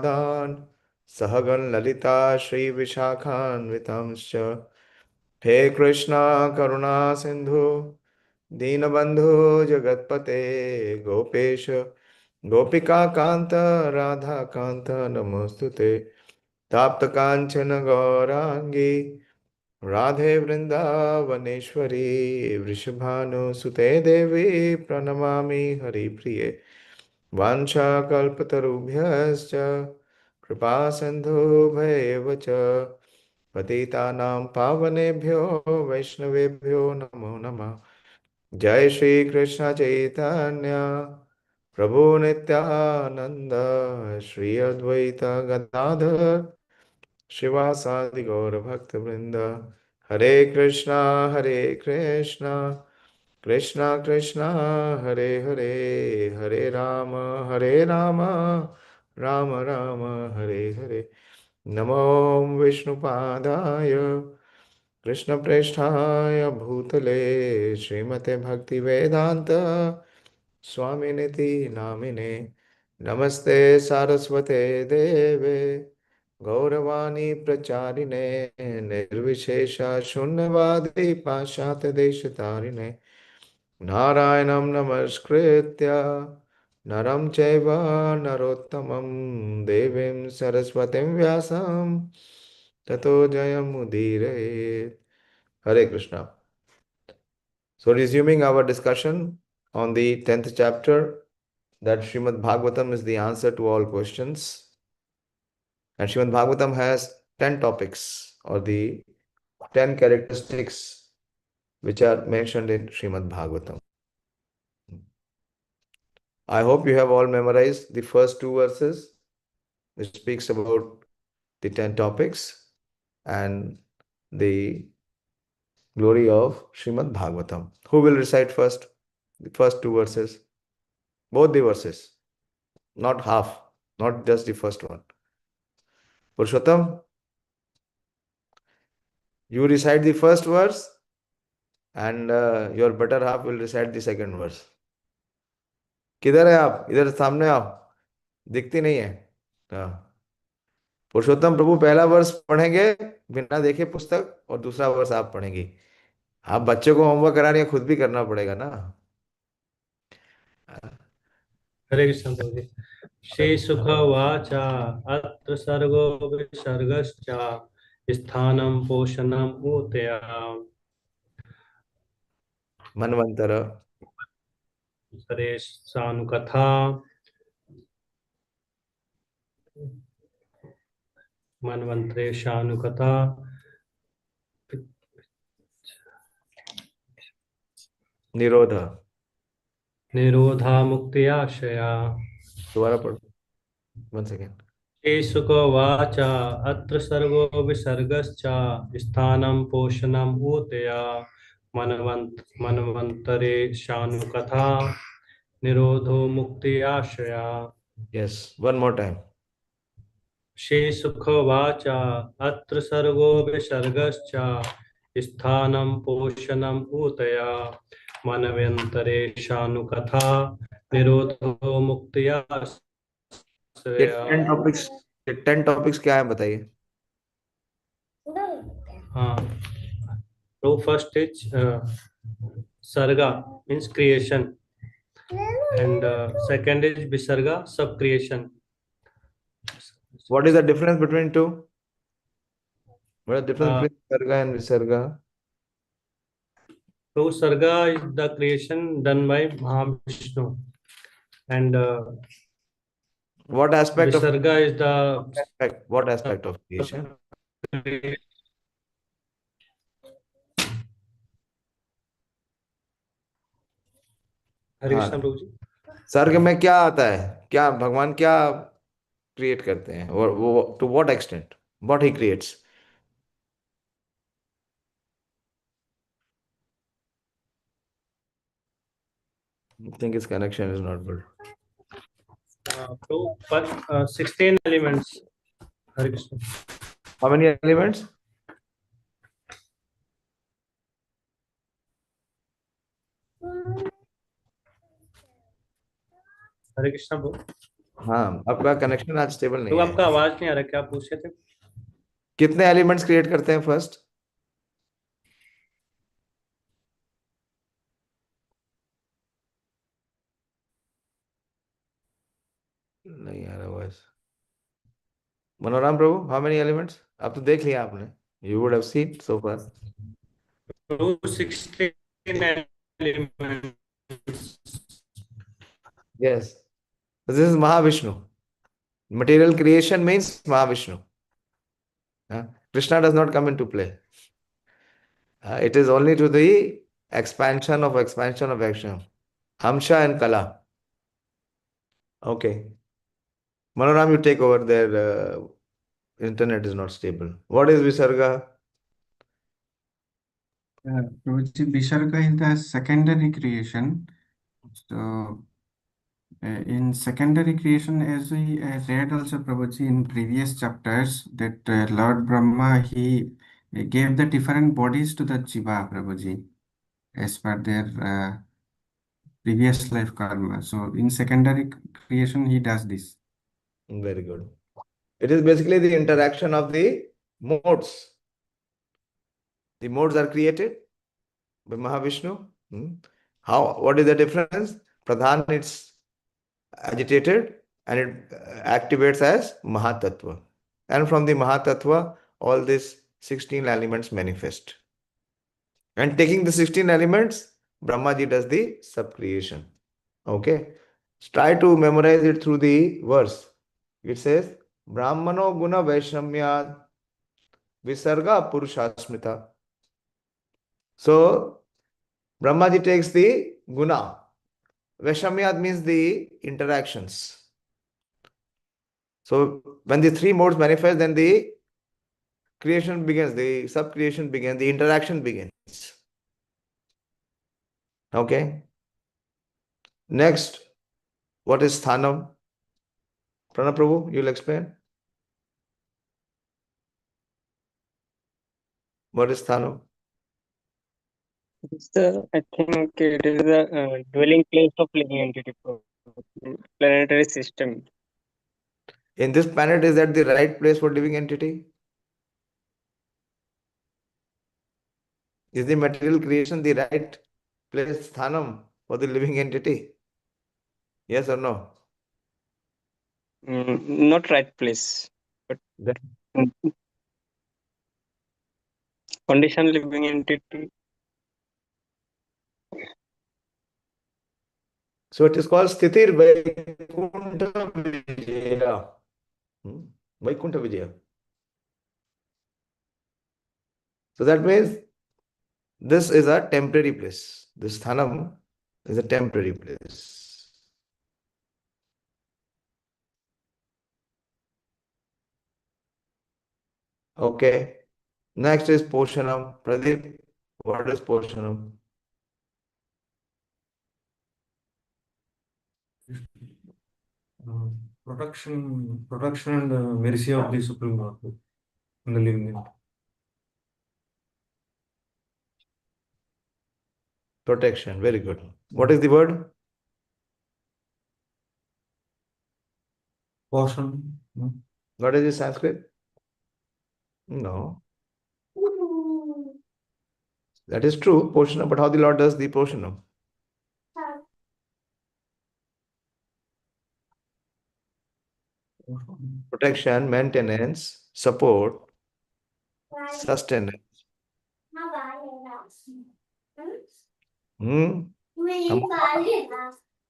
दान सहगण ललिता श्री विशाखान्वितांश्च। हे कृष्णा करुणा सिंधु दीनबंधु जगतपते गोपेश गोपिका कांत राधा कांत नमोस्तुते। ताप्त कांचन गौरांगी राधे वृंदावनेश्वरी वृषभानुसुते देवी प्रणमामि हरिप्रिये। वाञ्छाकल्पतरुभ्यश्च कृपा सिन्धुभ्येव च पतितानां पावनेभ्यो वैष्णवेभ्यो नमो नमः। जय श्री कृष्ण चैतन्य प्रभु नित्यानंद श्री अद्वैत गदाधर श्रीवासादि गौर भक्त वृंद। हरे कृष्णा कृष्णा कृष्णा हरे हरे हरे राम राम राम हरे हरे। नमो विष्णुपादाय कृष्णप्रेष्ठाय भूतले श्रीमते भक्ति वेदांत स्वामिनिति नामिने। नमस्ते सारस्वते देवे गौरवाणी प्रचारिणे निर्विशेष शून्यवादी पाश्चात्य देशतारिणे। नारायणं नमस्कृत्य नरं चैव नरोत्तमं देवीं सरस्वतीं व्यासं ततो जयमुदीरयेत्। Hare Krishna. So resuming our discussion on the 10th chapter, that Srimad Bhagavatam is the answer to all questions. And Srimad Bhagavatam has 10 topics or the 10 characteristics which are mentioned in Srimad Bhagavatam. I hope you have all memorized the first two verses, which speaks about the 10 topics and the glory of Srimad Bhagavatam. Who will recite first? The first two verses. Both the verses. Not half. Not just the first one. Purushottam, you recite the first verse and your better half will recite the second verse. किधर है आप? इधर सामने आओ. दिखती नहीं है. हाँ. पुरुषोत्तम प्रभु पहला वर्ष पढ़ेंगे बिना देखे पुस्तक और दूसरा वर्ष आप पढ़ेंगी. आप बच्चों को होमवर्क करा रही है, खुद भी करना पड़ेगा ना. हरे कृष्ण प्रभु जी। श्री सुख वाचा अत्र सर्गो विसर्गश्च स्थानं पोषणं ऊतया मनवंतर परेशानुकथा मनवंतरेशानुकथा निरोध. निरोधा मुक्त्याशया। दोबारा पढ़ो. 1 सेकेंड. श्री सुख वाचा अत्र सर्गो विसर्गश्च स्थानं पोषणं ऊतया मनवंतरेशानुकथा निरोधो मुक्ति आश्रया। Yes, one more time. Shri सुखवाचा अत्र सर्गो विसर्गश्च स्थानं पोषणं ऊतया मनव्यंतरेशानुकथा निरोधो मुक्ति ये आश्रया। 10 टॉपिक्स, ये 10 टॉपिक्स क्या है बताइए. हाँ, तो first is sarga means creation and second is visarga sub creation. What is the difference between two? What is the difference uh, between sarga and visarga? so sarga is the creation done by Mahavishnu and What aspect of visarga is the what aspect of creation? हरे हाँ, कृष्ण प्रभु जी। सर्ग में क्या आता है? क्या भगवान क्या create करते हैं और वो to what extent what he creates? I think his connection is not good. So 16 elements. Hare Krishna. How many elements? हरे कृष्ण प्रभु। हाँ, आपका कनेक्शन आज स्टेबल तो नहीं है। आपका आवाज नहीं आ रहा, क्या पूछ रहे थे? कितने एलिमेंट्स क्रिएट करते हैं फर्स्ट? नहीं आ रहा voice. Manoram Prabhu, how many elements? आप तो देख लिया आपने, you would have seen so far. 216 elements. Yes, this is Mahavishnu. Material creation means Mahavishnu. Krishna does not come into play. It is only to the expansion of action. Amsha and Kala. Okay. Manoram, you take over there. Internet is not stable. What is Visarga? Prabhuji, Visarga is the secondary creation. So, in secondary creation, as we read also, Prabhuji, in previous chapters, that Lord Brahma, he gave the different bodies to the Jiva, Prabhuji, as per their previous life karma. So, in secondary creation, he does this. Very good. It is basically the interaction of the modes. The modes are created by Mahavishnu. How? What is the difference? Pradhan, it's agitated and it activates as Mahatattva. And from the Mahatattva, all these 16 elements manifest. And taking the 16 elements, Brahmaji does the subcreation. Okay. Try to memorize it through the verse. It says, Brahmano guna vaishamya visarga purushasmita. So, Brahmaji takes the guna. Vaishamyad means the interactions. So when the three modes manifest, then the creation begins, the sub-creation begins, the interaction begins. Okay. Next, what is sthanam? Pranab Prabhu, you'll explain. What is sthanam? I think it is the dwelling place of living entity for planetary system. In this planet, is that the right place for living entity? Is the material creation the right place, sthanam, for the living entity? Yes or no? Not right place, but Then- mm, condition living entity. So it is called Sthithir Vaikuntha Vijaya. Vaikuntha Vijaya. So that means this is a temporary place. This sthanam is a temporary place. Okay. Next is Poshanam. Pradeep, what is Poshanam? Protection and mercy of the Supreme Lord in the living entity. Protection. Very good. What is the word? Caution. What is the Sanskrit? No. That is true, Poshanam, but how the Lord does the Poshanam? Protection, maintenance, support, sustenance.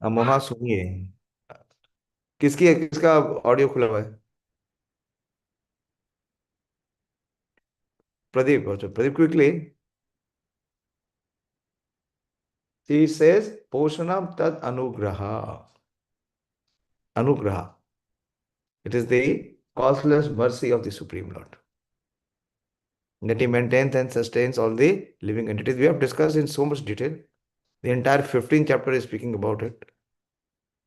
अमोहा सुनिए, किसका audio खुला हुआ है? Pradeep, also. Pradeep, quickly. He says, Poshanam tad anugraha. Anugraha. It is the causeless mercy of the Supreme Lord. That he maintains and sustains all the living entities. We have discussed in so much detail. The entire 15th chapter is speaking about it.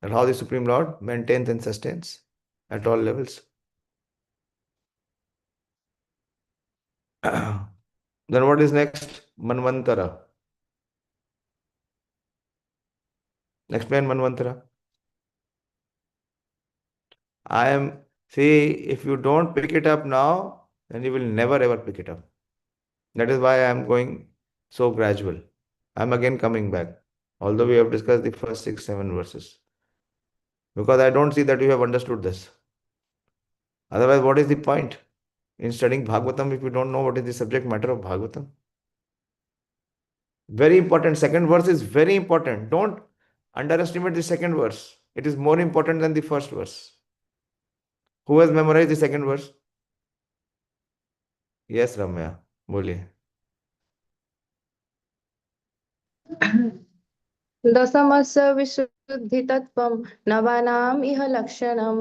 And how the Supreme Lord maintains and sustains at all levels. Then what is next? Manvantara. Explain Manvantara. See, if you don't pick it up now, then you will never ever pick it up. That is why I am going so gradual. I'm again coming back, although we have discussed the first 6, 7 verses. Because I don't see that you have understood this. Otherwise, what is the point in studying Bhagavatam if you don't know what is the subject matter of Bhagavatam? Very important. Second verse is very important. Don't underestimate the second verse. It is more important than the first verse. Who has memorized the second verse? Yes, Ramya. Boliye. दशमस्य विशुद्धितत्त्वं नवानाम् इह लक्षणं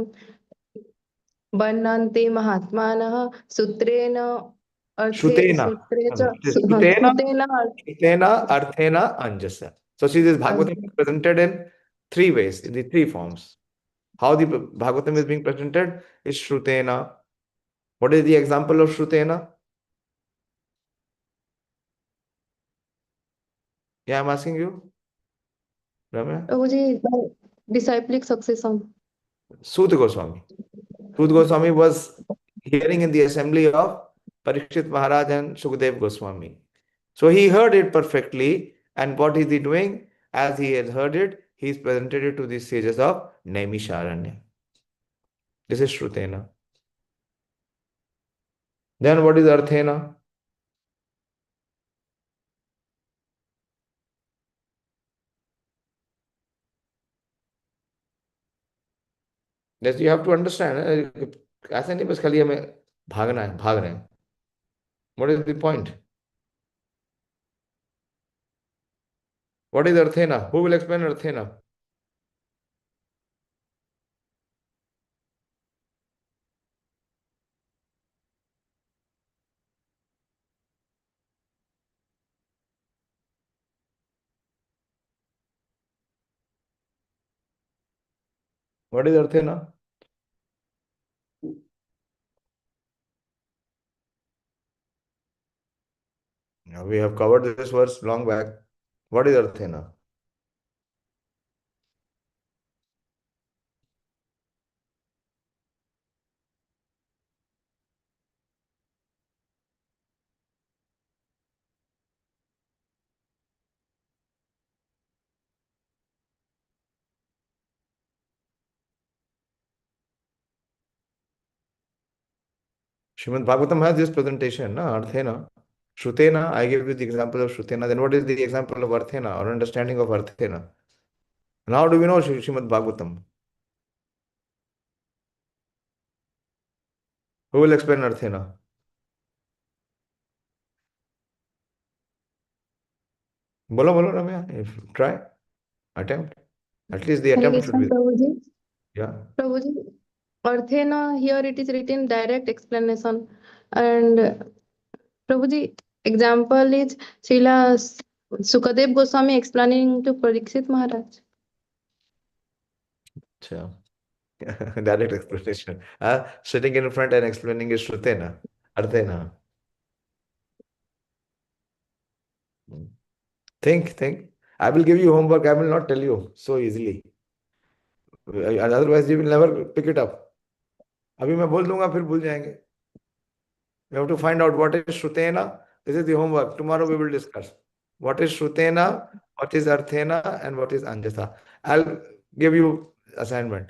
वर्णन्ते महात्मानः सूत्रेण अर्थे Shrutena. सूत्रे च Shrutena. श्रुतेन Shrutena, Arthena, Anjasa. So see, this Bhagavatam is presented in 3 ways, in the 3 forms. How the Bhagavatam is being presented is Shrutena. What is the example of Shrutena? Yeah, I'm asking you. Ramya? Prabhuji disciplic succession. Sūta Goswami. Sūta Goswami was hearing in the assembly of Parikshit Maharaj and Sukadev Goswami. So he heard it perfectly, and what is he doing? As he has heard it, he is presented it to the sages of Naimisharanya. This is Shrutena. Then what is Arthena? Yes, you have to understand. ऐसा नहीं बस खाली हमें भागना है, भाग रहे हैं. What is the point? What is Arthena? Who will explain Arthena? What is Arthena? Now, we have covered this verse long back. What is Arthena? Srimad Bhagavatam has this presentation, na? Arthena. Shrutena, I gave you the example of Shrutena. Then what is the example of Arthena or understanding of Arthena? And how do we know Srimad Bhagavatam? Who will explain Arthena? Bolo, bolo, Ramya. If try, attempt. At least the Hare attempt should Krishna, be there. Prabhuji. Yeah. Prabhuji, Arthena, here it is written direct explanation. And Prabhuji, example is Srila Sukadev Goswami explaining to Parikshit Maharaj. Sure. Direct explanation. Sitting in front and explaining is Shrutena, Arthena. Think. I will give you homework. I will not tell you so easily. Otherwise, you will never pick it up. अभी मैं बोल दूंगा फिर भूल जाएंगे. We have to find out what is Shrutena. This is the homework. Tomorrow we will discuss. What is Shrutena, what is Arthena, and what is Anjasa. I'll give you assignment.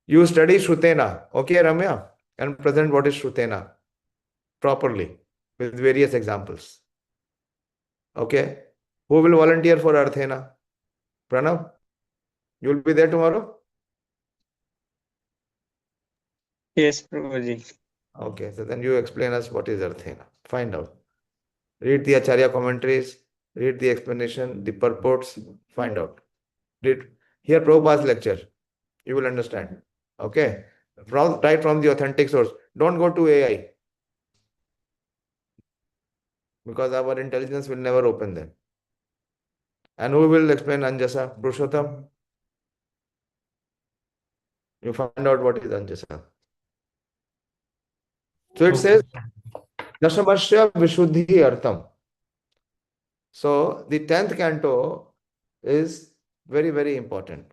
You study Shrutena, okay, Ramya, and present what is Shrutena properly with various examples. Okay? Who will volunteer for Arthena? Pranav, you will be there tomorrow? Yes, Prabhuji. Okay, so then you explain us what is Arthena. Find out. Read the Acharya commentaries, read the explanation, the purports, find out. Hear Prabhupada's lecture. You will understand. Okay? Right from the authentic source. Don't go to AI. Because our intelligence will never open them. And who will explain Anjasa? Purushottam? You find out what is Anjasa. So it says, Dashamasya Vishuddhi Artham. So the 10th canto is very, very important.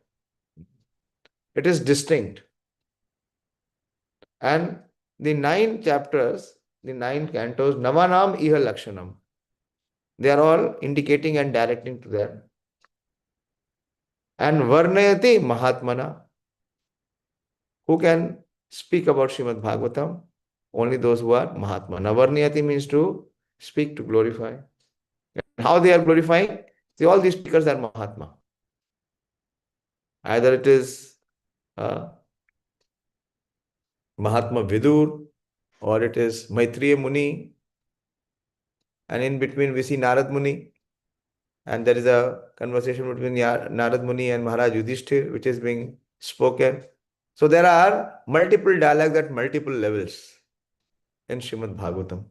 It is distinct. And the 9 chapters, the 9 cantos, Navanam Iha Lakshanam, they are all indicating and directing to them. And Varnayati Mahatmana, who can speak about Srimad Bhagavatam? Only those who are Mahatma. Navarnayati means to speak, to glorify. And how they are glorifying? See, all these speakers are Mahatma. Either it is Mahatma Vidur, or it is Maitreya Muni, and in between we see Narad Muni, and there is a conversation between Narad Muni and Maharaj Yudhishthir, which is being spoken. So there are multiple dialogues at multiple levels in Srimad Bhagavatam.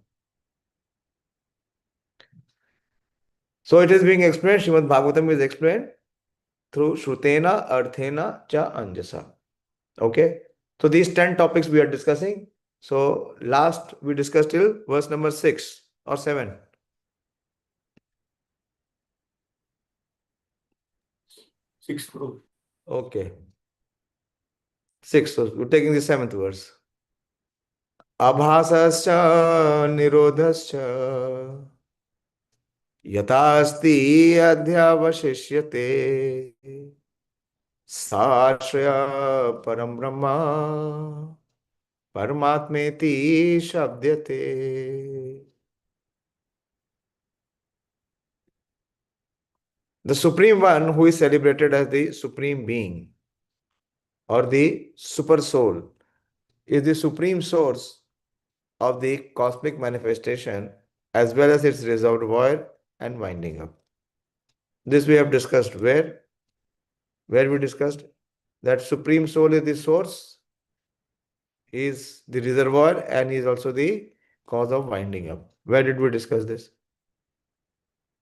So it is being explained, Srimad Bhagavatam is explained through Shrutena, Arthena, Cha, Anjasa. Okay? So these 10 topics we are discussing. So last we discussed till verse number 6 or 7. 6 Prabhu. Okay. 6. So we're taking the 7th verse. Abhasascha nirodhascha yatasti adhyavashishyate Sāśraya param brahma paramatmeti shabdyate. The Supreme One, who is celebrated as the Supreme Being or the Super Soul, is the supreme source of the cosmic manifestation as well as its reservoir and winding up. This we have discussed where? Where we discussed that Supreme Soul is the source, is the reservoir, and is also the cause of winding up. Where did we discuss this?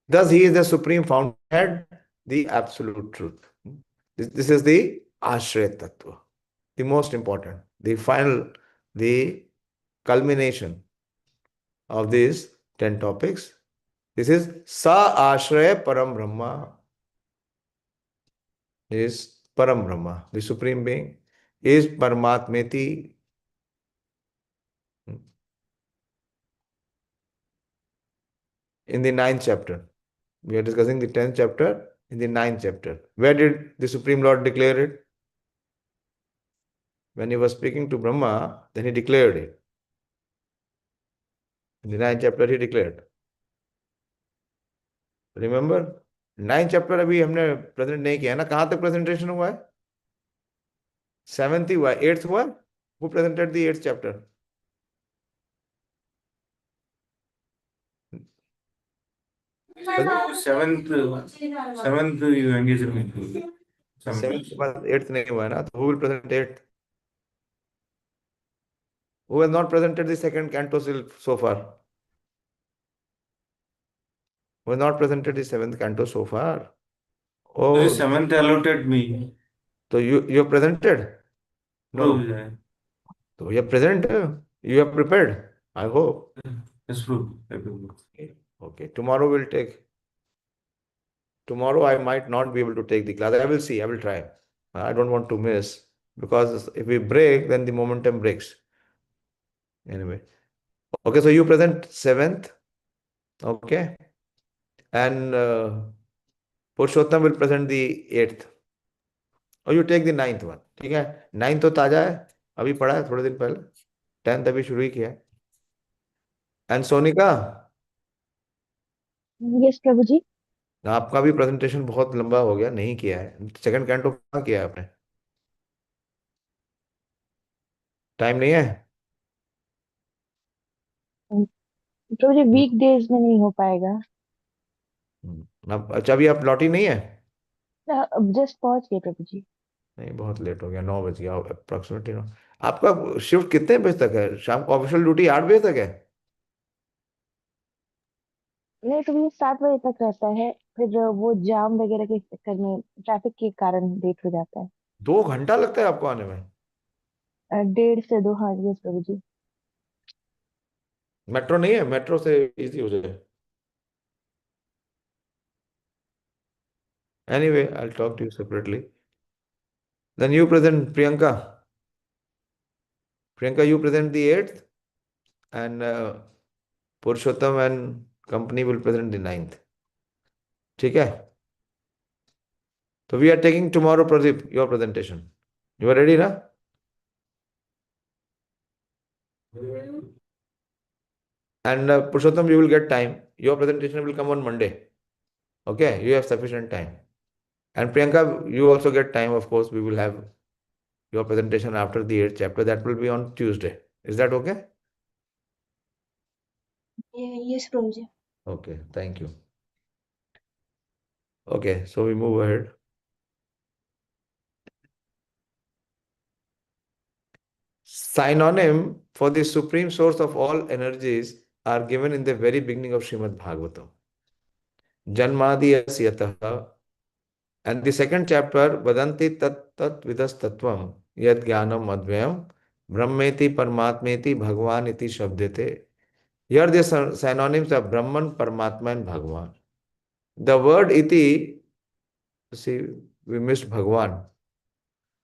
Thus, he is the supreme fountainhead, the absolute truth. This is the Ashraya Tattva, the most important, the final, the culmination of these 10 topics. This is Sa Ashraya Param Brahma, is Param Brahma, the Supreme Being, is Paramatmeti. In the 9th chapter. We are discussing the 10th chapter in the 9th chapter. Where did the Supreme Lord declare it? When he was speaking to Brahma, then he declared it. In the 9th chapter he declared. Remember? 9th chapter अभी हमने present नहीं किया ना. कहाँ तक presentation हुआ है? 7th ही हुआ है. 8th हुआ? Who presented the 8th chapter? Seventh you engaged me. 7th के बाद 8th नहीं हुआ है ना. So who will present 8th? Who has not presented the second canto so far? Who has not presented the 7th canto so far? Oh, The 7th allotted me. so you have presented? No. Prabhu. So you are present, you have prepared, I hope. Yes, Prabhu. Okay, tomorrow we'll take. Tomorrow I might not be able to take the class. I will see, I will try. I don't want to miss, because if we break, then the momentum breaks. Anyway. Okay, so you present 7th. Okay. And Purushottam will present the 8th. Or you take the 9th one. ठीक है? 9th तो ताजा है. अभी पढ़ा है थोड़े दिन पहले. 10th अभी शुरू ही किया है. And Sonika, यस प्रभु जी। आपका भी प्रेजेंटेशन बहुत लंबा हो गया, नहीं किया है. सेकंड कैंटो कहाँ किया है आपने? टाइम नहीं है? प्रभु जी वीक डेज में नहीं हो पाएगा। अब अच्छा, अभी आप लौटी नहीं है? जस्ट पहुंच गए प्रभु जी। नहीं, बहुत लेट हो गया. 9 बज गया अप्रोक्सीमेटली. आपका शिफ्ट कितने बजे तक है? शाम को ऑफिशियल ड्यूटी 8 बजे तक है? नहीं प्रभु जी 7 बजे तक रहता है, फिर वो जाम वगैरह के चक्कर में ट्रैफिक के कारण लेट हो जाता है। 2 घंटा लगता है आपको आने में? 1.5 से 2, हाँ यस प्रभु जी। मेट्रो नहीं है? मेट्रो से इजी हो जाए. Anyway, I'll talk to you separately. Then you present, Priyanka. Priyanka, you present the 8th, and Purushottam and company will present the 9th. ठीक है? So we are taking tomorrow, Pradeep, your presentation. You are ready, na? And Purushottam, you will get time. Your presentation will come on Monday. Okay, you have sufficient time. And Priyanka, you also get time. Of course, we will have your presentation after the 8th chapter. That will be on Tuesday. Is that okay? Yes, Prabhuji. Okay, thank you. Okay, so we move ahead. Synonym for the supreme source of all energies are given in the very beginning of Srimad Bhagavatam. Janmadiyasya. And the second chapter, Vadanti tat tat vidas tattvam yad jnanam advayam brahmeti paramatmeti bhagwan iti shabdete. Here the synonyms are Brahman, Paramatma and Bhagwan. The word iti, see, we missed Bhagwan.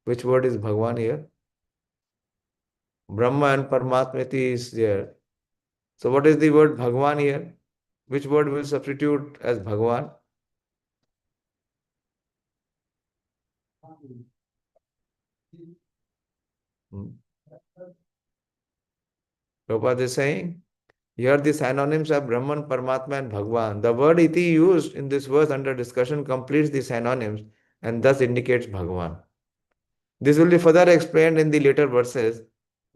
Which word is Bhagwan here? Brahma and Paramatmeti is there. So what is the word Bhagwan here? Which word will substitute as Bhagwan? Prabhupada is saying, here the synonyms are Brahman, Paramatma and Bhagwan. The word iti used in this verse under discussion completes the synonyms and thus indicates Bhagwan. This will be further explained in the later verses,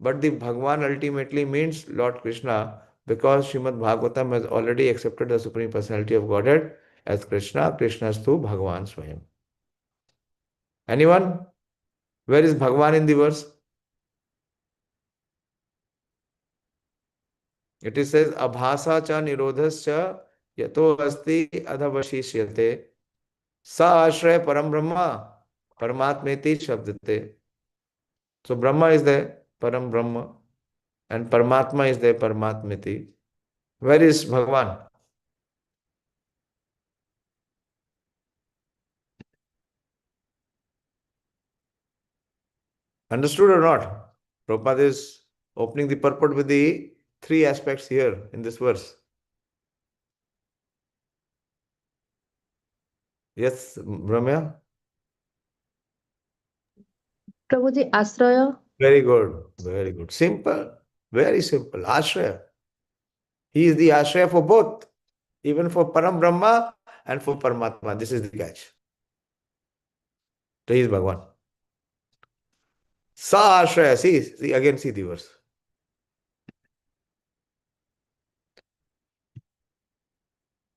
but the Bhagwan ultimately means Lord Krishna because Srimad Bhagavatam has already accepted the Supreme Personality of Godhead as Krishna, Krishnastu Bhagwan Swayam. Anyone? Where is Bhagwan in the verse? It is says, Abhasa cha nirodhascha yato asti adhavashishyate sa ashraya param brahma paramatmeti shabdate. So Brahma is there, Param Brahma, and Paramatma is there, Paramatmiti. Where is Bhagwan? Understood or not? Prabhupada is opening the purport with the three aspects here in this verse. Yes, Brahmya? Prabhuji, Asraya. Very good, very good. Simple, very simple. Ashraya. He is the Ashraya for both, even for Param Brahma and for Paramatma. This is the catch. So he is Bhagwan. Sa Ashraya. See, again see the verse.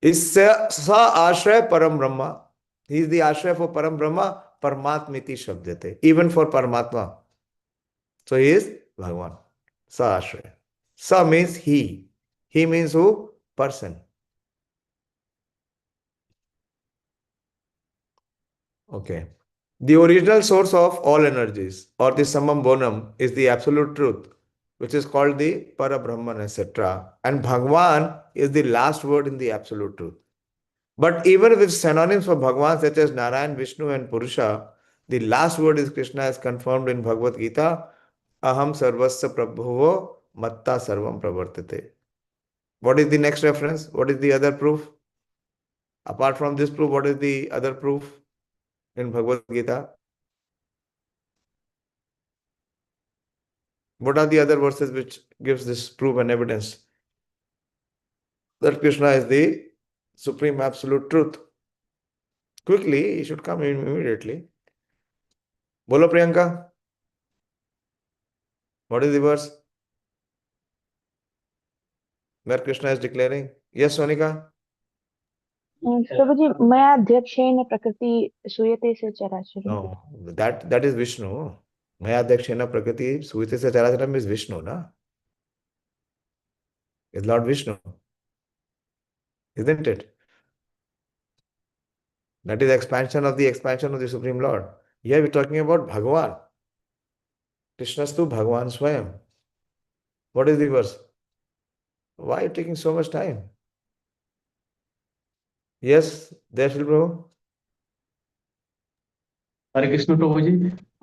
Is sa Ashraya Param Brahma. He is the Ashraya for Param Brahma, Paramatmiti Shabdate. Even for Paramatma. So he is Bhagwan. Sa Ashraya. Sa means he. He means who? Person. Okay. The original source of all energies, or the summum bonum, is the absolute truth, which is called the Parabrahman, etc. And Bhagwan is the last word in the absolute truth. But even with synonyms for Bhagwan such as Narayan, Vishnu and Purusha, the last word is Krishna as confirmed in Bhagavad Gita, Aham sarvasya prabhuvo matta sarvam pravartate. What is the next reference? What is the other proof? Apart from this proof, what is the other proof in Bhagavad Gita? What are the other verses which gives this proof and evidence that Krishna is the supreme absolute truth? Quickly, he should come immediately. Bolo Priyanka. What is the verse where Krishna is declaring? Yes, Sonika? प्रभुजी मया अध्यक्षेण प्रकृति सूयते से चराचरम्. No, that is Vishnu. Maya Dakshina Prakriti Suite Se Characharam is Vishnu, na? Is Lord Vishnu, isn't it? That is expansion of the Supreme Lord. Here we're talking about Bhagavan. Krishnastu Bhagavan Swayam. What is the verse? Why are you taking so much time? Yes, Dayāśīl Prabhu. हरे कृष्ण प्रभु जी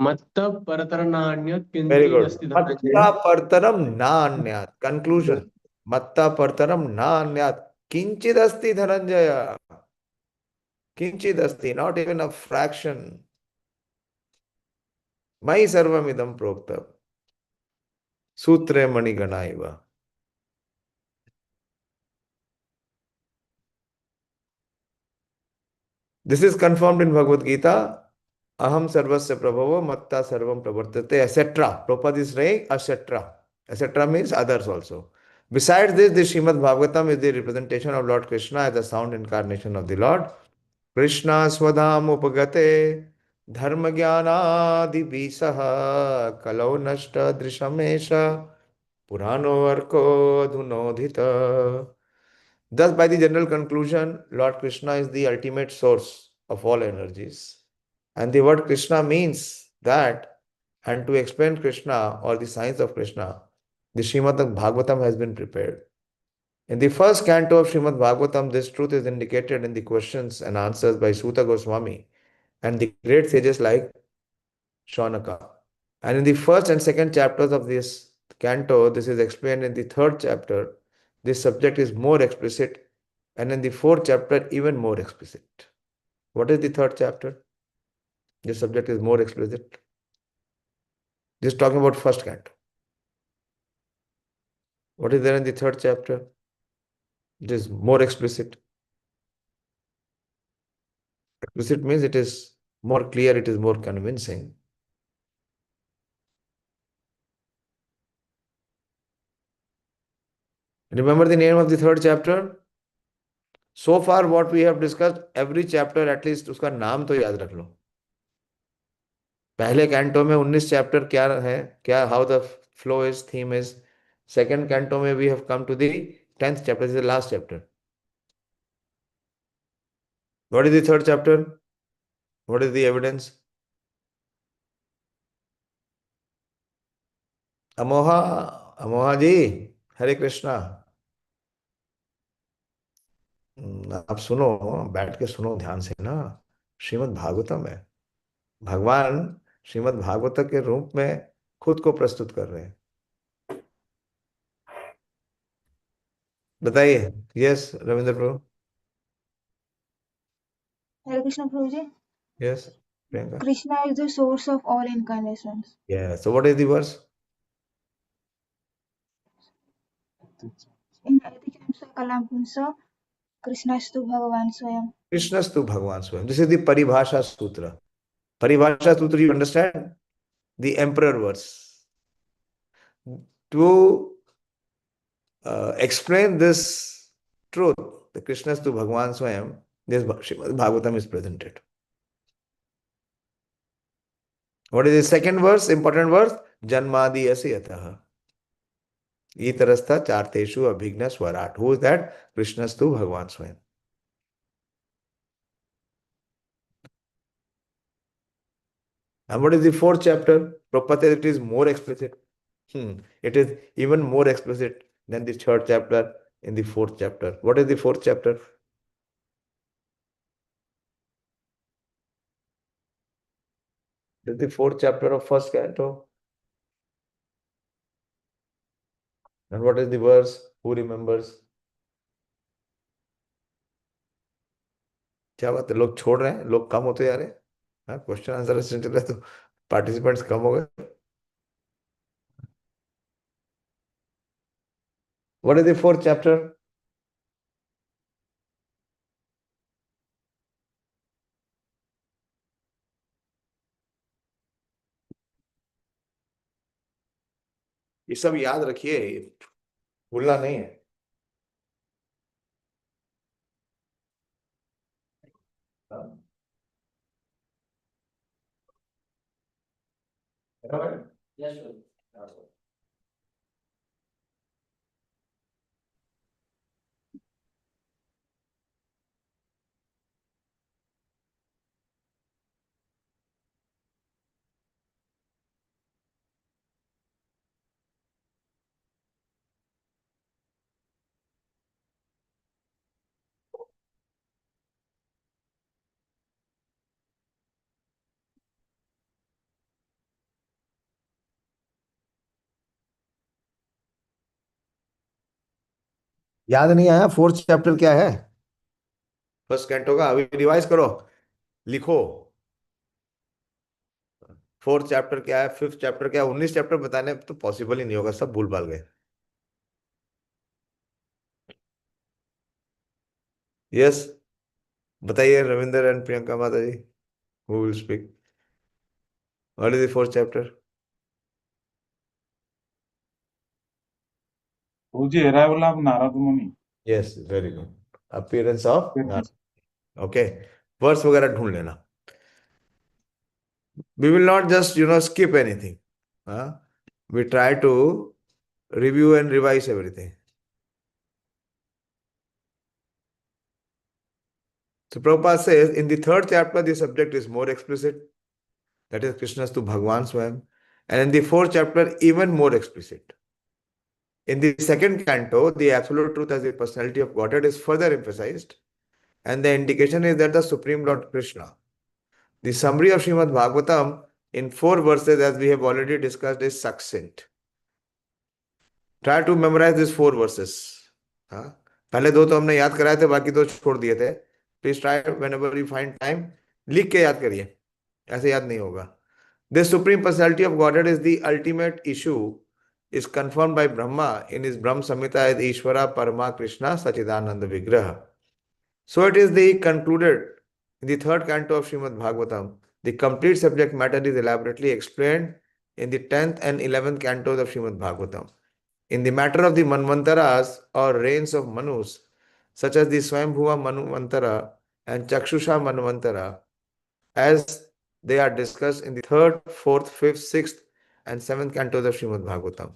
मत्तः परतरं नान्यत् Very good. किञ्चिदस्ति Dhananjay. Matta partaram na anyat. Conclusion. Matta partaram na anyat. Kinchid asti Dhananjaya. Kinchid asti, not even a fraction. Mai sarvam idam prokta. Sutre mani ganaiva. This is confirmed in Bhagavad Gita. Aham sarvasya prabhavo matta sarvam pravartate, etc. Prabhupada is saying etc. Etc. means others also. Besides this, the Srimad Bhagavatam is the representation of Lord Krishna as the sound incarnation of the Lord. Krishna swadham upagate dharma jnanadi visaha kalau nashta drishamesha purano arko dhunodhita. Thus, by the general conclusion, Lord Krishna is the ultimate source of all energies. And the word Krishna means that, and to explain Krishna or the science of Krishna, the Srimad Bhagavatam has been prepared. In the first canto of Srimad Bhagavatam, this truth is indicated in the questions and answers by Sutta Goswami and the great sages like Shaunaka. And in the first and second chapters of this canto, this is explained in the third chapter. This subject is more explicit, and in the fourth chapter, even more explicit. What is the third chapter? This subject is more explicit. This is talking about first canto. What is there in the third chapter? It is more explicit. Explicit means it is more clear, it is more convincing. Remember the name of the third chapter? So far what we have discussed, every chapter at least उसका नाम तो याद रख लो. पहले canto में 19 chapter क्या है, क्या how the flow is, theme is. Second canto में we have come to the 10th chapter, this is the last chapter. What is the third chapter? What is the evidence? अमोहा, अमोहा जी, हरे कृष्णा. आप सुनो, बैठ के सुनो ध्यान से ना. श्रीमद् भागवतम है. भगवान श्रीमद् भागवत के रूप में खुद को प्रस्तुत कर रहे हैं. बताइए. Yes Ravindra Prabhu. Hare Krishna Prabhuji. Yes Priyanka. Krishna is the source of all incarnations. Yeah. So what is the verse? In Adhikamsa Kalampunsa, Krishna is to Bhagavan Swayam. Krishnastu Bhagavan Swayam. This is the Paribhasha Sutra. Paribhasha Sutra, you understand? The emperor verse. To explain this truth, the Krishnastu Bhagavan Swayam, this Srimad Bhagavatam is presented. What is the second verse? Important verse? Janmadi asiyataha. Itarastha charteshu abhigna swarat. Who is that? Krishnastu Bhagavan Swayam. And what is the fourth chapter? Prabhupada says it is more explicit. It is even more explicit than the third chapter in the fourth chapter. What is the fourth chapter? It is the fourth chapter of first canto. And what is the verse? Who remembers? क्या बात है, लोग छोड़ रहे हैं, लोग कम होते जा रहे हैं. हाँ, क्वेश्चन आंसर चल रहा है तो पार्टिसिपेंट्स कम हो गए. What is the fourth chapter? ये सब याद रखिए, भूलना नहीं है. Yes, sir. याद नहीं आया फोर्थ चैप्टर क्या है फर्स्ट कैंटो का? अभी रिवाइज करो, लिखो। फोर्थ चैप्टर क्या है, फिफ्थ चैप्टर क्या है, 19 चैप्टर बताने तो पॉसिबल ही नहीं होगा, सब भूल भाल गए। यस, बताइए रविंदर एंड प्रियंका माता ji, who will speak? What is the fourth chapter? जी arrival of Narad Muni. Yes, very good. Appearance of Yes. Okay, verse वगैरह ढूंढ लेना। We will not just skip anything. We try to review and revise everything. So Prabhupada says in the third chapter the subject is more explicit, that is Krishna's to Bhagwan Swayam, and in the fourth chapter even more explicit. In the second canto, the absolute truth as the personality of Godhead is further emphasized, and the indication is that the Supreme Lord Krishna. The summary of Srimad Bhagavatam in 4 verses, as we have already discussed, is succinct. Try to memorize these 4 verses. हाँ, पहले 2 तो हमने याद कराए थे, बाकी 2 छोड़ दिए थे। Please try whenever you find time, लिख के याद करिए, ऐसे याद नहीं होगा। This supreme personality of Godhead is the ultimate issue, is confirmed by Brahma in his Brahm Samhita as Ishvara Parama Krishna Sachidananda Vigraha. So it is the concluded in the third canto of Srimad Bhagavatam. The complete subject matter is elaborately explained in the 10th and 11th cantos of Srimad Bhagavatam. In the matter of the Manvantaras or reigns of Manus, such as the Swayambhuva Manvantara and Chakshusha Manvantara, as they are discussed in the 3rd, 4th, 5th, 6th and 7th cantos of Srimad Bhagavatam.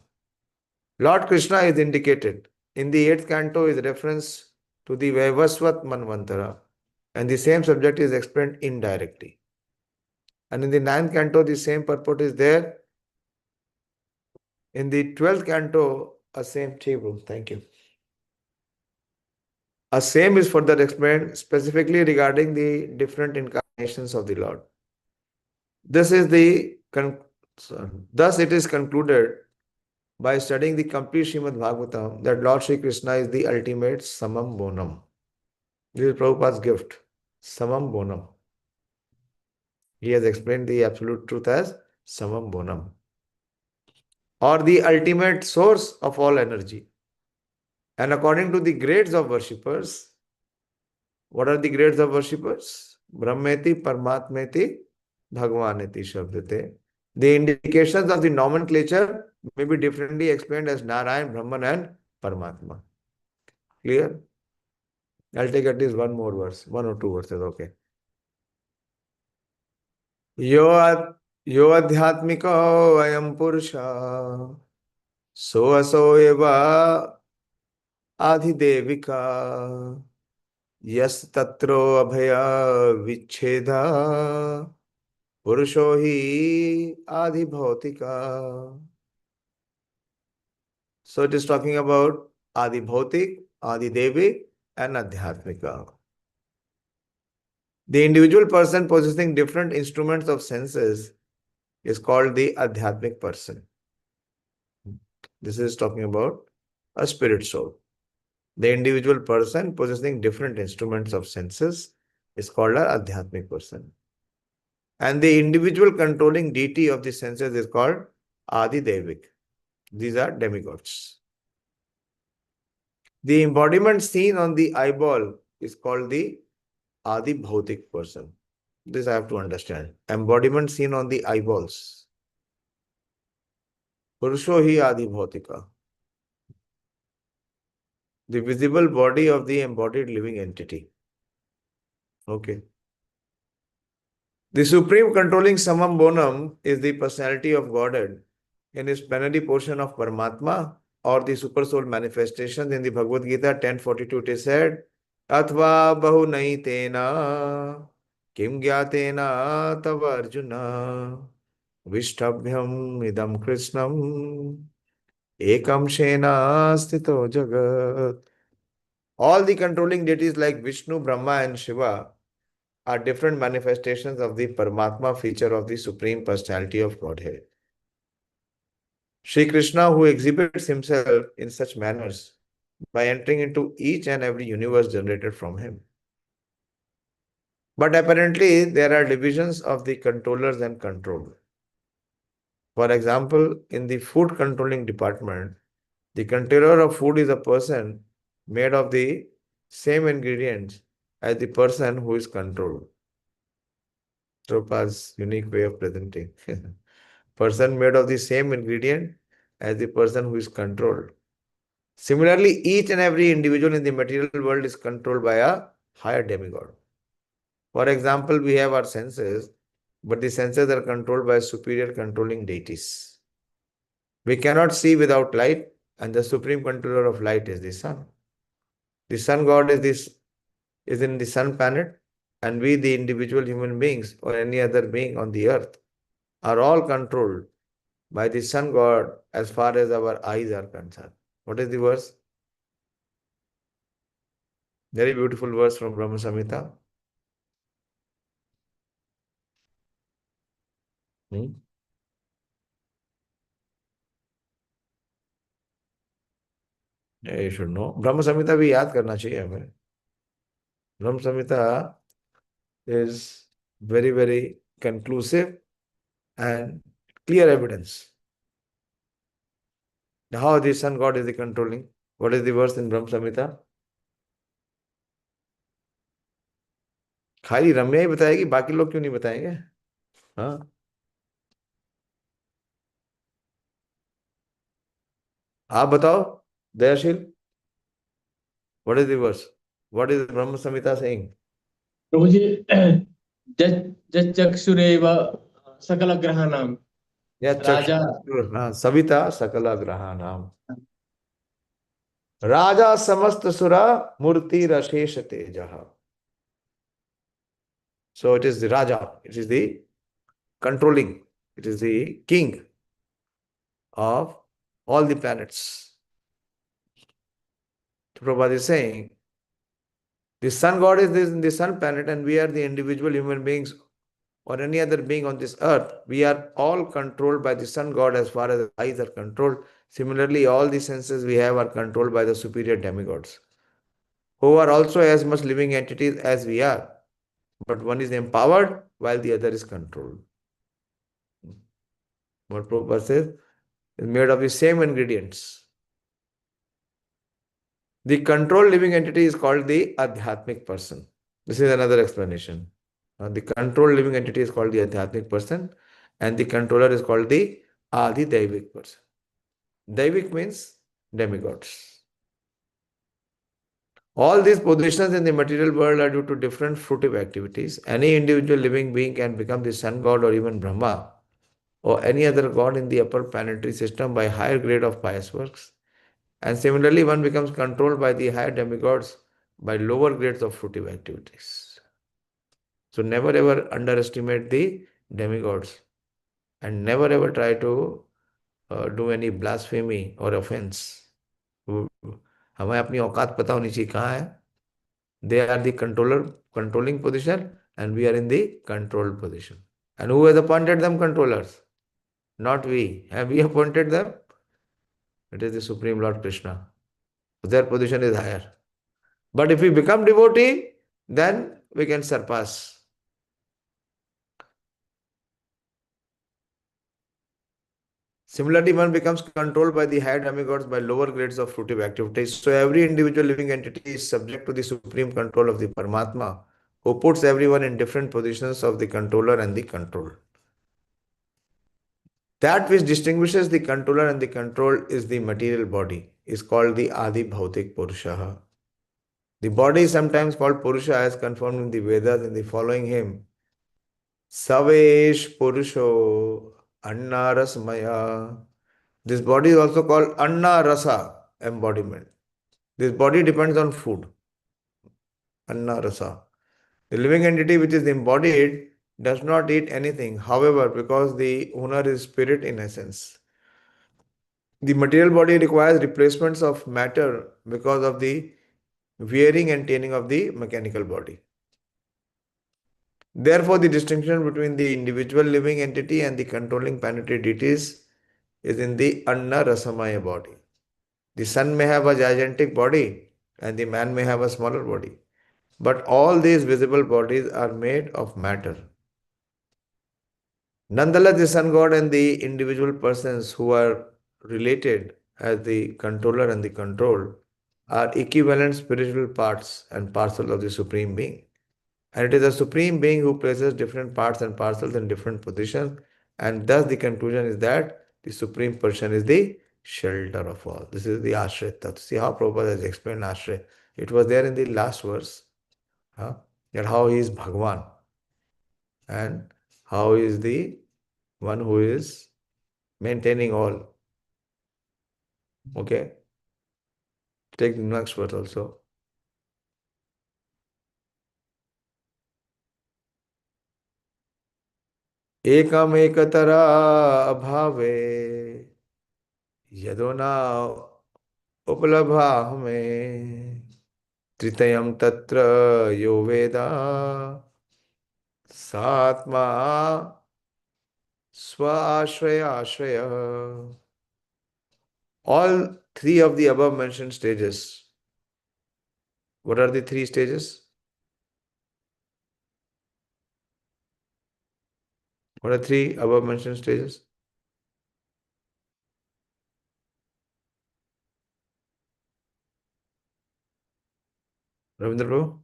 Lord Krishna is indicated. In the 8th canto is reference to the Vaivasvat Manvantara, and the same subject is explained indirectly. And in the 9th canto, the same purport is there. In the 12th canto, a same table. Thank you. A same is further explained specifically regarding the different incarnations of the Lord. Thus it is concluded by studying the complete Srimad Bhagavatam that Lord Sri Krishna is the ultimate Samam Bonam. This is Prabhupada's gift, Samam Bonam. He has explained the absolute truth as Samam Bonam, or the ultimate source of all energy. And according to the grades of worshippers, what are the grades of worshippers? Brahmeti, Paramatmeti, Bhagwaneti Shabdate. The indications of the nomenclature may be differently explained as Narayan, Brahman and Paramatma. Clear? I'll take at least one more verse, 1 or 2 verses, okay. Yo adhyatmiko ayam purusha so aso eva adhidevika yas tatro abhaya vichedha purusho hi adhibhautika. So it is talking about adhibhautik, adhidevi and adhyatmika. The individual person possessing different instruments of senses is called the adhyatmic person. This is talking about a spirit soul. The individual person possessing different instruments of senses is called an adhyatmic person. And the individual controlling deity of the senses is called Adidevik. These are demigods. The embodiment seen on the eyeball is called the Adibhautik person. This I have to understand. Embodiment seen on the eyeballs. Purusho hi Adibhautika. The visible body of the embodied living entity. Okay. The supreme controlling Samam Bonam is the personality of Godhead in his plenary portion of Paramatma or the supersoul manifestations. In the Bhagavad Gita 10:42 it is said, Athva bahu nahi tena kim gyatena tava Arjuna Vishtabhyam idam Krishnam ekam shena sthito jagat. All the controlling deities like Vishnu, Brahma and Shiva are different manifestations of the Paramatma feature of the Supreme Personality of Godhead. Sri Krishna, who exhibits himself in such manners, by entering into each and every universe generated from him. But apparently, there are divisions of the controllers and control. For example, in the food controlling department, the controller of food is a person made of the same ingredients as the person who is controlled. Prabhupada's unique way of presenting. Person made of the same ingredient as the person who is controlled. Similarly, each and every individual in the material world is controlled by a higher demigod. For example, we have our senses, but the senses are controlled by superior controlling deities. We cannot see without light, and the supreme controller of light is the sun. The sun god is in the sun planet, and we, the individual human beings or any other being on the earth, are all controlled by the sun god as far as our eyes are concerned. What is the verse? Very beautiful verse from Brahma Samhita. You should know. Brahma Samhita भी याद करना चाहिए हमें. Brahma Samhita is very, very conclusive and clear evidence. How the sun god is the controlling. What is the verse in Brahma Samhita? खाली रम्या ही बताएगी, बाकी लोग क्यों नहीं बताएंगे? हाँ, आप बताओ, दयाशील. What is the verse? What is Brahma Samhita saying? प्रभुजी चक्षुरेव सकल ग्रहाणाम राजा सविता सकल ग्रहाणाम राजा समस्त सुरा मूर्ति रशेष तेजः. So it is the Raja, it is the controlling, it is the king of all the planets. Prabhupada is saying, the sun god is in the sun planet, and we are the individual human beings or any other being on this earth. We are all controlled by the sun god as far as the eyes are controlled. Similarly, all the senses we have are controlled by the superior demigods, who are also as much living entities as we are. But one is empowered while the other is controlled. What Prabhupada says is made of the same ingredients. The controlled living entity is called the Adhyatmic person. This is another explanation. The controlled living entity is called the Adhyatmic person, and the controller is called the Adi Daivik person. Daivik means demigods. All these positions in the material world are due to different fruitive activities. Any individual living being can become the sun god or even Brahma or any other god in the upper planetary system by higher grade of pious works. And similarly, one becomes controlled by the higher demigods by lower grades of fruitive activities. So never ever underestimate the demigods and never ever try to do any blasphemy or offense. हमें अपनी औकात पता होनी चाहिए कहाँ है. They are the controlling position, and we are in the controlled position. And who has appointed them controllers? Not we. Have we appointed them? It is the Supreme Lord Krishna. Their position is higher. But if we become devotee, then we can surpass. Similarly, one becomes controlled by the higher demigods by lower grades of fruitive activities. So every individual living entity is subject to the supreme control of the Paramatma, who puts everyone in different positions of the controller and the controlled. That which distinguishes the controller and the controlled is the material body, is called the Adi Bhautik Purusha. The body is sometimes called Purusha as confirmed in the Vedas in the following hymn. Savesh Purusho Anna Rasmaya. This body is also called Anna Rasa, embodiment. This body depends on food. Anna Rasa. The living entity which is embodied does not eat anything. However, because the owner is spirit in essence, the material body requires replacements of matter because of the wearing and tearing of the mechanical body. Therefore, the distinction between the individual living entity and the controlling planetary deities is in the Anna Rasamaya body. The sun may have a gigantic body and the man may have a smaller body. But all these visible bodies are made of matter. Nonetheless, the sun god and the individual persons who are related as the controller and the controlled are equivalent spiritual parts and parcels of the Supreme Being. And it is the Supreme Being who places different parts and parcels in different positions. And thus the conclusion is that the Supreme Person is the shelter of all. This is the Ashray Tattva. See how Prabhupada has explained Ashray. It was there in the last verse. That how he is Bhagwan and how he is the one who is maintaining all. Okay. Take the next verse also. एकम एकतरा अभावे यदोना उपलभा हमें त्रितयम तत्र यो वेदा सात्मा स्व आश्रय आश्रय. All three of the above mentioned stages. What are the three stages? What are three above mentioned stages? Ravindra Prabhu?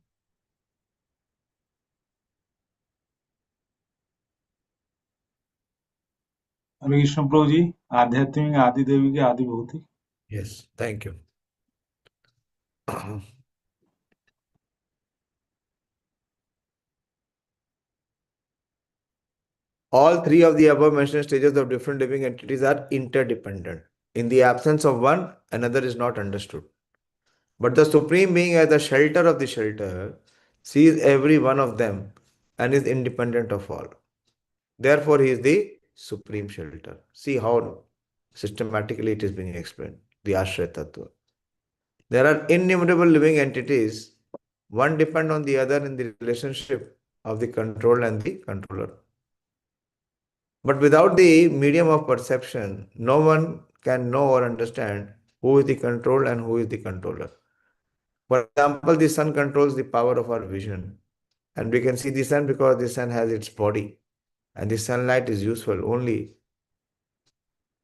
हरे कृष्ण प्रभु जी, आध्यात्मिक आदि देवी के आदि भौतिक. Yes, thank you. All three of the above mentioned stages of different living entities are interdependent. In the absence of one, another is not understood. But the Supreme Being, as the shelter of the shelter, sees every one of them and is independent of all. Therefore, he is the supreme shelter. See how systematically it is being explained. The Ashray Tattva. There are innumerable living entities. One depend on the other in the relationship of the controlled and the controller. But without the medium of perception, no one can know or understand who is the controlled and who is the controller. For example, the sun controls the power of our vision. And we can see the sun because the sun has its body. And the sunlight is useful only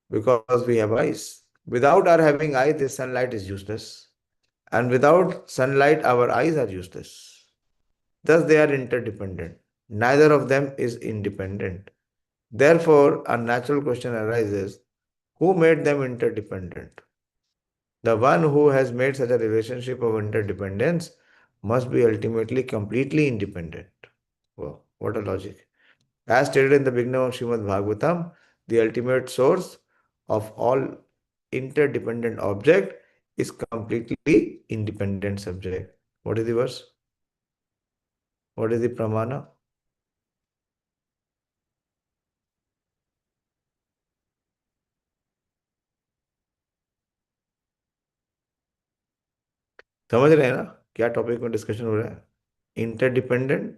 because we have eyes. Without our having eyes, the sunlight is useless. And without sunlight, our eyes are useless. Thus, they are interdependent. Neither of them is independent. Therefore, a natural question arises, who made them interdependent? The one who has made such a relationship of interdependence must be ultimately completely independent. Wow, what a logic. As stated in the beginning of Srimad Bhagavatam, the ultimate source of all interdependent object is completely independent subject. What is the verse? What is the pramana? समझ रहे हैं ना क्या topic में discussion हो रहा है? Interdependent.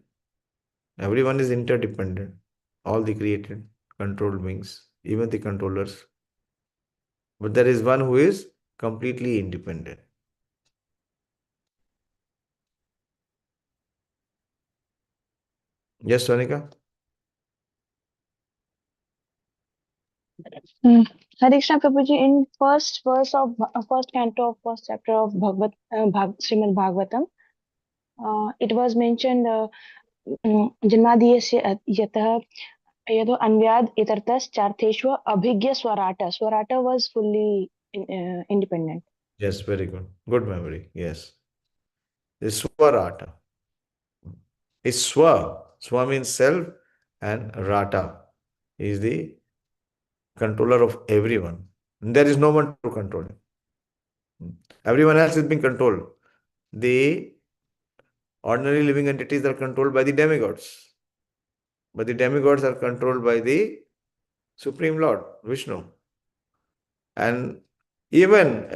Everyone is interdependent. All the created, controlled beings, even the controllers. But there is one who is completely independent. Yes, Sonika? Hare Krishna Prabhuji, in first verse of first canto of first chapter of Srimad Bhagavatam, it was mentioned जन्मादीयस्य यतः यतो अन्व्याद इतरतस् चार्थेषु अभिज्ञ स्वराट. Swarata was fully independent. Yes, very good. Good memory. Yes. The Swarata. It's Swa. Swa means self, and Rata is the controller of everyone. And there is no one to control him. Everyone else is being controlled. The ordinary living entities are controlled by the demigods. But the demigods are controlled by the Supreme Lord, Vishnu. And even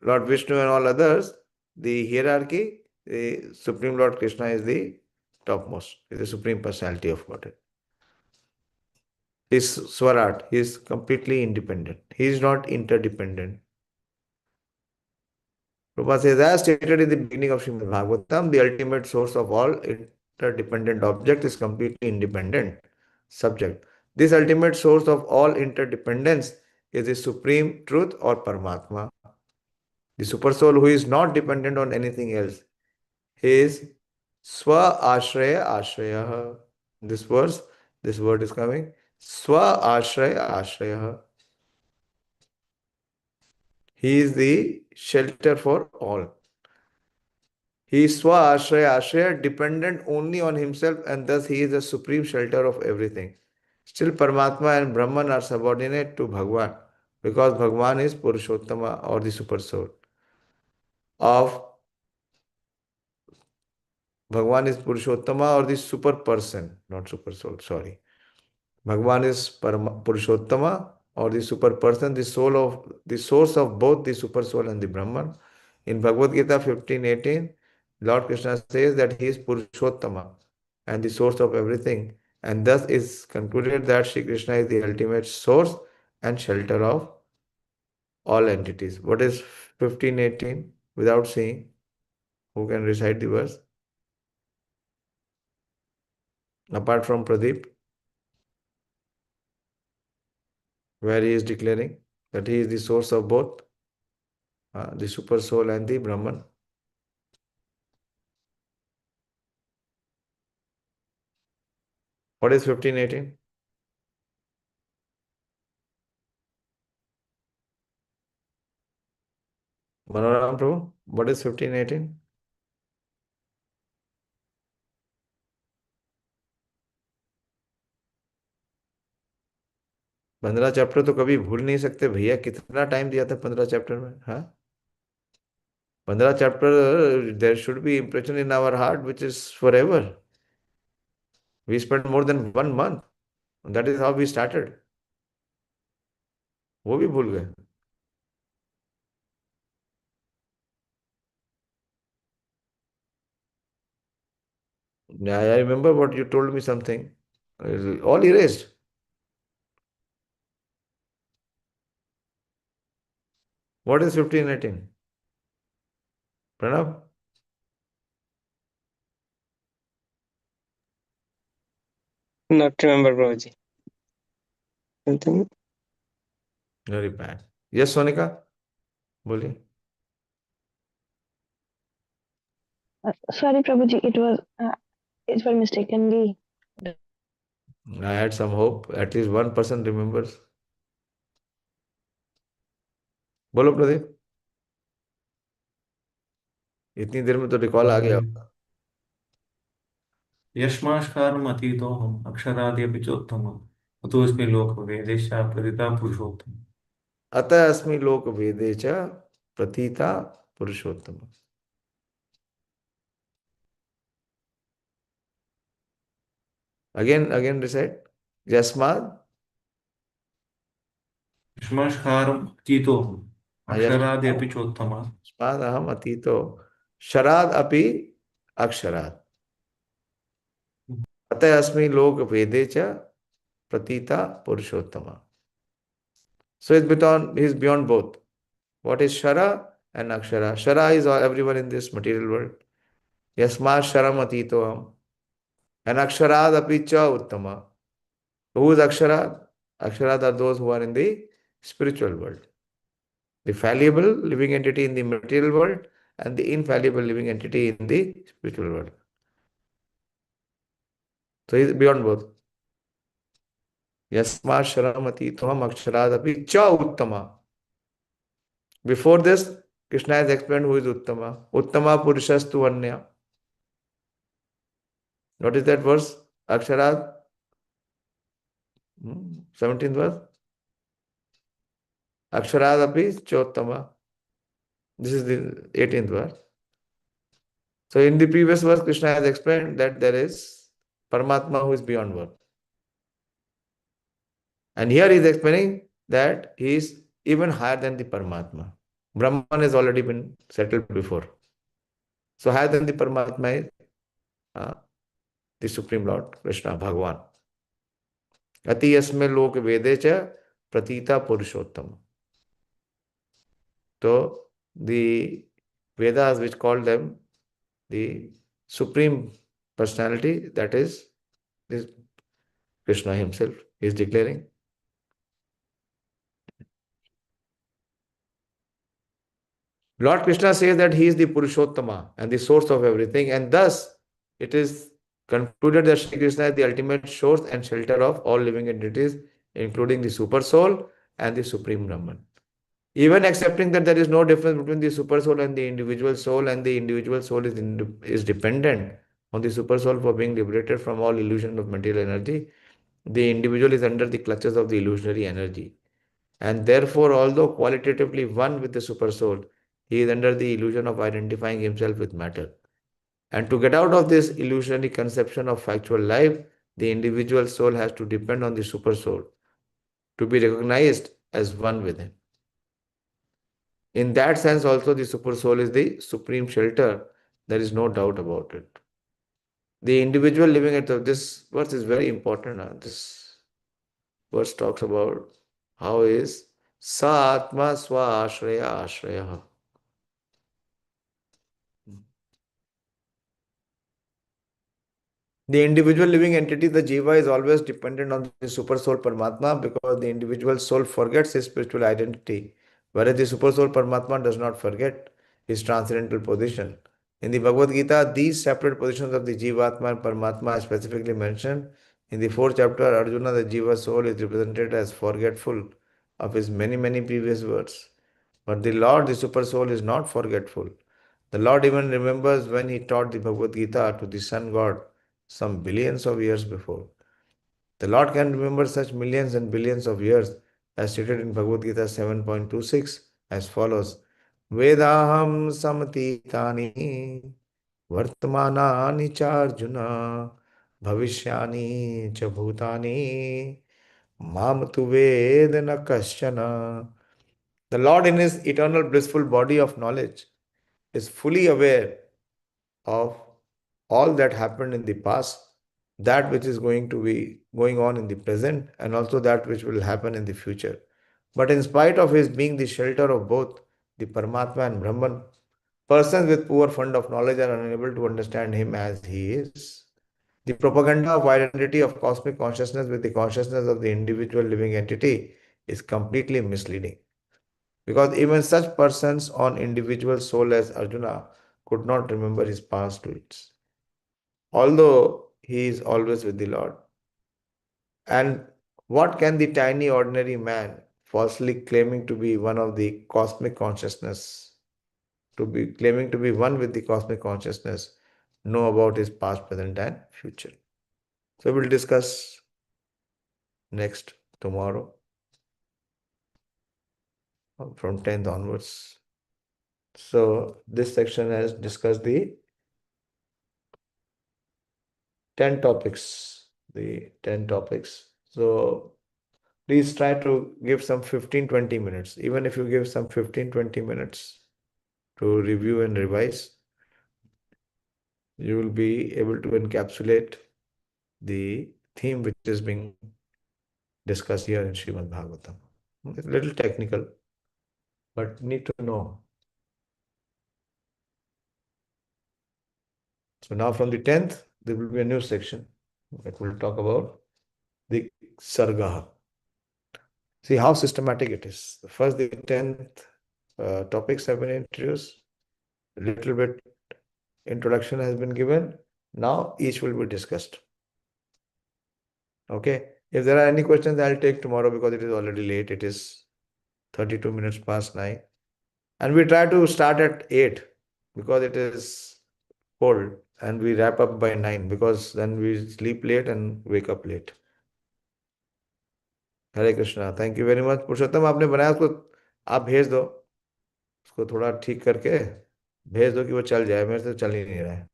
Lord Vishnu and all others, the hierarchy, the Supreme Lord Krishna is the topmost, is the Supreme Personality of Godhead. Is Swarat, he is completely independent. He is not interdependent. Prabhupada says, as stated in the beginning of Srimad Bhagavatam, the ultimate source of all interdependent object is completely independent subject. This ultimate source of all interdependence is the supreme truth or Paramatma, the super soul who is not dependent on anything else. He is Swa Ashraya Ashraya. This verse, this word is coming. Swa Ashraya Ashraya. He is the shelter for all. He is Swa Ashraya Ashraya, dependent only on himself, and thus he is the supreme shelter of everything. Still, Paramatma and Brahman are subordinate to Bhagwan because Bhagwan is Purushottama or the super soul. Bhagwan is Purushottama or the super person, not super soul, sorry. Bhagwan is Purushottama or the super person, the source of both the super soul and the Brahman. In Bhagavad Gita 15:18, Lord Krishna says that he is Purushottama and the source of everything, and thus is concluded that Shri Krishna is the ultimate source and shelter of all entities. What is 15:18 without seeing? Who can recite the verse? Apart from Pradeep, where he is declaring that he is the source of both the super soul and the Brahman. What is 15:18? Manoram Prabhu, what is 15:18? पंद्रह chapter तो कभी भूल नहीं सकते भैया, कितना time दिया था 15 चैप्टर में? हाँ, 15 chapter, there should be impression in our heart which is forever. We spend more than 1 month. That is how we started. वो भी भूल गए. I remember what you told me something. All erased. What is 15:18? Pranav? Not remember, Prabhuji. Something. Very bad. Yes, Sonika? बोलिए. Sorry, Prabhuji, it was mistakenly. I had some hope. At least one person remembers. बोलो प्रदीप. इतनी देर में तो recall आ गया. यस्मास्कारम् अतीतोऽहम् अक्षराद्यपि चोत्तमम् अतोऽस्मि लोकवेदेश प्रथिता पुरुषोत्तम. अतः अस्मि लोक वेदे च प्रथिता पुरुषोत्तम. Again recite. यस्माद् यस्मास्कारम् अतीतोऽहम् अक्षराद्यपि चोत्तमः. यस्माद् अहम् अतीतो शराद् अपि अक्षरात्. अतः अस्मि लोक वेदे च प्रतीता पुरुषोत्तम. So he's beyond both. What is Shara and Akshara? Shara is everyone in this material world. Yasma Sharam Atitoham. And Aksharad Api Cha Uttama. Who is Aksharad? Aksharad are those who are in the spiritual world. The fallible living entity in the material world and the infallible living entity in the spiritual world. So he is beyond both. Yasma Sharam Atitoham Aksharad Api Cha Uttama. Before this, Krishna has explained who is Uttama. Uttama Purushastu Anya. What is that verse? Aksharad, 17th verse. Aksharad api chottama. This is the 18th verse. So in the previous verse, Krishna has explained that there is Paramatma who is beyond birth. And here he is explaining that he is even higher than the Paramatma. Brahman has already been settled before. So higher than the Paramatma is the Supreme Lord, Krishna, Bhagwan. Ati yasme lok vedecha pratita purushottam. So the Vedas which called them the supreme personality, that is this Krishna himself is declaring. Lord Krishna says that he is the Purushottama and the source of everything, and thus it is concluded that Shri Krishna is the ultimate source and shelter of all living entities, including the super soul and the supreme Brahman. Even accepting that there is no difference between the super soul and the individual soul, and the individual soul is dependent on the super soul for being liberated from all illusion of material energy, the individual is under the clutches of the illusionary energy. And therefore, although qualitatively one with the super soul, he is under the illusion of identifying himself with matter. And to get out of this illusionary conception of factual life, the individual soul has to depend on the super soul to be recognized as one with him. In that sense, also the super soul is the supreme shelter. There is no doubt about it. The individual living at this verse is very important. This verse talks about how is Sa Atma Swa Ashraya Ashraya. The individual living entity, the Jiva, is always dependent on the super soul Paramatma because the individual soul forgets his spiritual identity, whereas the super soul Paramatma does not forget his transcendental position. In the Bhagavad Gita, these separate positions of the Jivatma and Paramatma are specifically mentioned. In the fourth chapter, Arjuna, the Jiva soul, is represented as forgetful of his many previous words. But the Lord, the super soul, is not forgetful. The Lord even remembers when he taught the Bhagavad Gita to the sun god some billions of years before. The Lord can remember such millions and billions of years as stated in Bhagavad Gita 7.26 as follows. Vedaham samatitani vartamanani charjuna bhavishyani cha bhutani mam tu vedana kasyana. The Lord in his eternal blissful body of knowledge is fully aware of all that happened in the past, that which is going to be going on in the present, and also that which will happen in the future. But in spite of his being the shelter of both the Paramatma and Brahman, persons with poor fund of knowledge are unable to understand him as he is. The propaganda of identity of cosmic consciousness with the consciousness of the individual living entity is completely misleading. Because even such persons on individual soul as Arjuna could not remember his past deeds, although he is always with the Lord. And what can the tiny ordinary man, falsely claiming to be one of the cosmic consciousness, to be claiming to be one with the cosmic consciousness, know about his past, present, and future? So we'll discuss next tomorrow from 10th onwards. So this section has discussed the 10 topics, So please try to give some 15-20 minutes. Even if you give some 15-20 minutes to review and revise, you will be able to encapsulate the theme which is being discussed here in Srimad Bhagavatam. It's a little technical, but need to know. So now from the 10th, there will be a new section that will talk about the Sargaha. See how systematic it is. First, the 10th topics have been introduced. A little bit introduction has been given. Now each will be discussed. Okay. If there are any questions, I'll take tomorrow because it is already late. It is 32 minutes past 9. And we try to start at 8 because it is cold, and we wrap up by 9 because then we sleep late and wake up late. Hare Krishna. Thank you very much. Purushottam आपने बनाया, उसको आप भेज दो, उसको थोड़ा ठीक करके भेज दो कि वो चल जाए. मेरे से चल ही नहीं रहा है.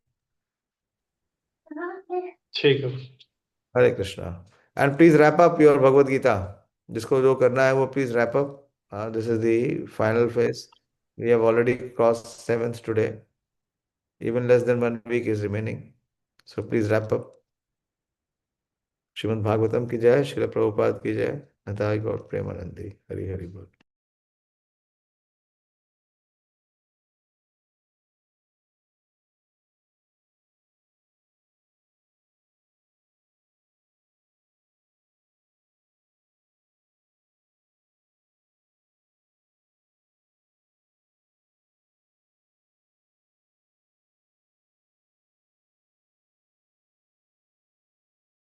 ठीक है. Hare Krishna. And please wrap up your Bhagavad Gita. जिसको जो करना है वो please wrap up. This is the final phase. We have already crossed 7th today. Even less than 1 week is remaining. So please wrap up. Shrimad Bhagavatam की जय. श्रील प्रभुपाद की जय. नताई गौर प्रेमानंदी. हरि हरि बोल.